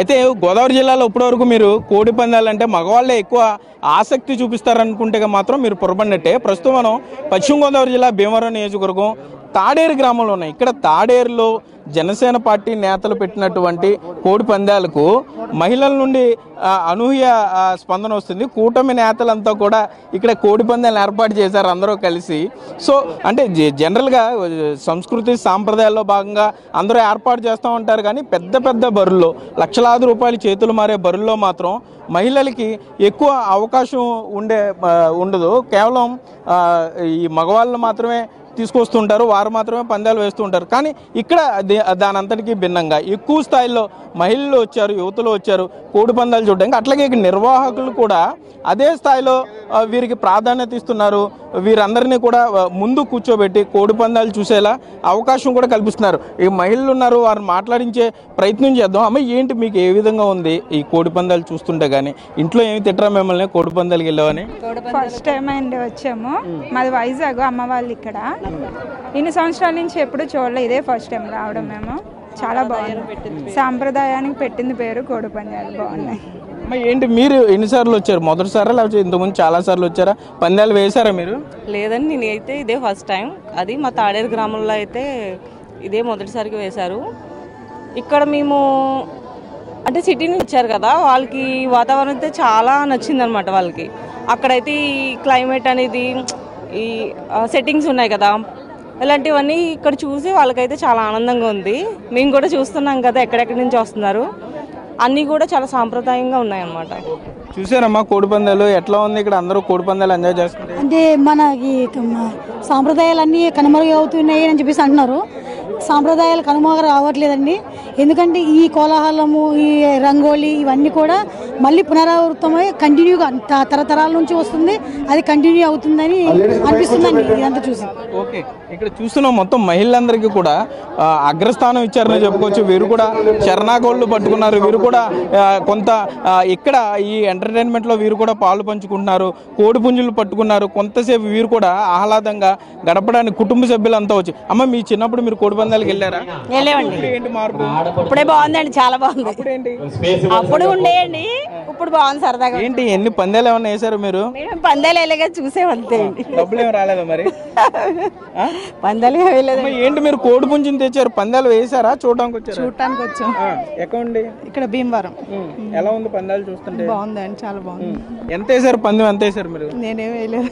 అయితే గోదావరి జిల్లాలో ఇప్పటివరకు మీరు కోడి పందాలంటే మగవాళ్ళే ఎక్కువ ఆసక్తి చూపిస్తారనుకుంటే మాత్రం మీరు పొరపడినట్టే. ప్రస్తుతం మనం పశ్చిమ గోదావరి జిల్లా భీమవరం నియోజకవర్గం తాడేరు గ్రామంలో ఉన్నాయి. ఇక్కడ తాడేరులో జనసేన పార్టీ నేతలు పెట్టినటువంటి కోడి పందాలకు మహిళల నుండి అనూహ్య స్పందన వస్తుంది. కూటమి నేతలంతా కూడా ఇక్కడ కోడి పందాలను ఏర్పాటు చేశారు అందరూ కలిసి. సో అంటే జనరల్గా సంస్కృతి సాంప్రదాయాల్లో భాగంగా అందరూ ఏర్పాటు చేస్తూ ఉంటారు. కానీ పెద్ద పెద్ద బరుల్లో లక్షలాది రూపాయలు చేతులు మారే బరుల్లో మాత్రం మహిళలకి ఎక్కువ అవకాశం ఉండదు. కేవలం ఈ మగవాళ్ళు మాత్రమే తీసుకొస్తుంటారు, వారు మాత్రమే పందాలు వేస్తూ ఉంటారు. కానీ ఇక్కడ దాని అంతటికీ భిన్నంగా ఎక్కువ స్థాయిలో మహిళలు వచ్చారు, యువతులు వచ్చారు కోడి పందాలు చూడడానికి. అట్లాగే ఇక్కడ నిర్వాహకులు కూడా అదే స్థాయిలో వీరికి ప్రాధాన్యత ఇస్తున్నారు. వీరందరినీ కూడా ముందు కూర్చోబెట్టి కోడి పందాలు చూసేలా అవకాశం కూడా కల్పిస్తున్నారు. ఈ మహిళలు ఉన్నారు, వారిని మాట్లాడించే ప్రయత్నం చేద్దాం. అమ్మ, ఏంటి మీకు ఏ విధంగా ఉంది ఈ కోడి పందాలు చూస్తుంటే? కానీ ఇంట్లో ఏమి తిట్టరా మిమ్మల్ని కోడి పందాలకి వెళ్ళామని? ఫస్ట్ టైం అండి వచ్చాము. మాది వైజాగ్, అమ్మ వాళ్ళు ఇక్కడ. ఇన్ని సంవత్సరాల నుంచి ఎప్పుడు చూడలే, ఇదే ఫస్ట్ టైం రావడం. మేము చాలా బాగుంది. సాంప్రదాయానికి పెట్టింది పేరు కోడి పందాలు. బాగున్నాయి. ఏంటి మీరు ఎన్నిసార్లు వచ్చారు? మొదటిసారా లేకపోతే ఇంతకుముందు చాలా సార్లు వచ్చారా? పందాలు వేశారా మీరు? లేదండి, నేనైతే ఇదే ఫస్ట్ టైం. అది మా తాడేరు గ్రామంలో అయితే ఇదే మొదటిసారిగా వేశారు. ఇక్కడ మేము అంటే సిటీ నుంచి వచ్చారు కదా, వాళ్ళకి వాతావరణం అయితే చాలా నచ్చిందనమాట. వాళ్ళకి అక్కడైతే ఈ క్లైమేట్ అనేది, ఈ సెట్టింగ్స్ ఉన్నాయి కదా, ఇలాంటివన్నీ ఇక్కడ చూసి వాళ్ళకైతే చాలా ఆనందంగా ఉంది. మేము కూడా చూస్తున్నాం కదా ఎక్కడెక్కడి నుంచి వస్తున్నారు. అన్నీ కూడా చాలా సాంప్రదాయంగా ఉన్నాయన్నమాట. చూసారమ్మా కోడి పందాలు ఎట్లా ఉంది? ఇక్కడ అందరూ కోడి పందాలు ఎంజాయ్ చేస్తున్నారు. అంటే మనకి సాంప్రదాయాలన్నీ కనుమరుగవుతున్నాయి అని చెప్పేసి అంటున్నారు. సాంప్రదాయాలు కనుమరుగు రావట్లేదండి. ఎందుకంటే ఈ కోలాహలము, ఈ రంగోలీ ఇవన్నీ కూడా మళ్ళీ పునరావృతమై కంటిన్యూగా తరతరాల నుంచి వస్తుంది. అది కంటిన్యూ అవుతుందని అనిపిస్తుందండి ఇదంతా చూసి. ఓకే, ఇక్కడ చూస్తున్నాం మొత్తం మహిళలందరికీ కూడా అగ్రస్థానం ఇచ్చారని చెప్పుకోవచ్చు. వీరు కూడా శరణాగోళ్ళు పట్టుకున్నారు. వీరు కూడా కొంత ఇక్కడ ఈ ఎంటర్టైన్మెంట్లో వీరు కూడా పాలు పంచుకుంటున్నారు. కోడి పుంజులు పట్టుకున్నారు. కొంతసేపు వీరు కూడా ఆహ్లాదంగా గడపడానికి కుటుంబ సభ్యులంతా వచ్చి. అమ్మ, మీ చిన్నప్పుడు మీరు కోడి పందాలకు వెళ్ళారా? వెళ్ళేవండి. ఏంటి మార్పు? ఇప్పుడే బాగుందండి, చాలా బాగుంది. అప్పుడు ఉండేయండి, ఇప్పుడు బాగుంది సరదాగా. ఏంటి ఎన్ని పందాలు ఏమన్నా వేసారు మీరు? పందాలు వెళ్ళగా చూసేవంతే. డబ్బులు ఏమి రాలేదా మరి? పందాలు వేయలేదు. ఏంటి మీరు కోడి పుంజుని తెచ్చారు, పందాలు వేసారా? చూడడానికి వచ్చారు? చూడటానికి వచ్చాం. ఎక్కడండి? ఇక్కడ భీమవరం. ఎలా ఉంది పందాలు చూస్తుంటే? బాగుందండి, చాలా బాగుంది. ఎంత వేసారు పందెం? ఎంత వేసారు మీరు? నేనేం వేయలేదు.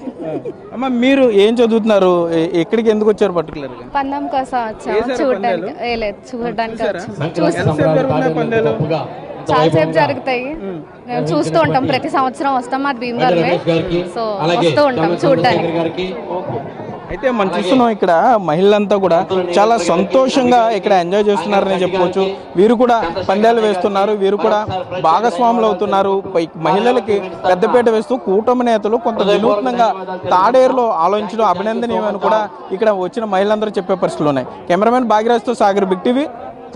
అమ్మ, మీరు ఏం చదువుతున్నారు? ఎక్కడికి ఎందుకు వచ్చారు పర్టికులర్ గా? పందెం కోసం వచ్చాము, చూడడానికి. చూడడానికి చాలా సేపు జరుగుతాయి, మేము చూస్తూ ఉంటాం. ప్రతి సంవత్సరం వస్తాం, మాది భీమవరమే. సో వస్తూ ఉంటాం చూడడానికి. అయితే మనం చూస్తున్నాం ఇక్కడ మహిళలంతా కూడా చాలా సంతోషంగా ఇక్కడ ఎంజాయ్ చేస్తున్నారని చెప్పుకోవచ్చు. వీరు కూడా పందాలు వేస్తున్నారు, వీరు కూడా భాగస్వాములు అవుతున్నారు. మహిళలకి పెద్దపీట వేస్తూ కూటమి నేతలు కొంత వినూత్నంగా తాడేరులో ఆలోచించడం అభినందనీయమని కూడా ఇక్కడ వచ్చిన మహిళలందరూ చెప్పే పరిస్థితులు ఉన్నాయి. కెమెరామెన్ భాగ్యరాజ్తో సాగర్, బిగ్ టీవీ,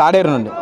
తాడేరు నుండి.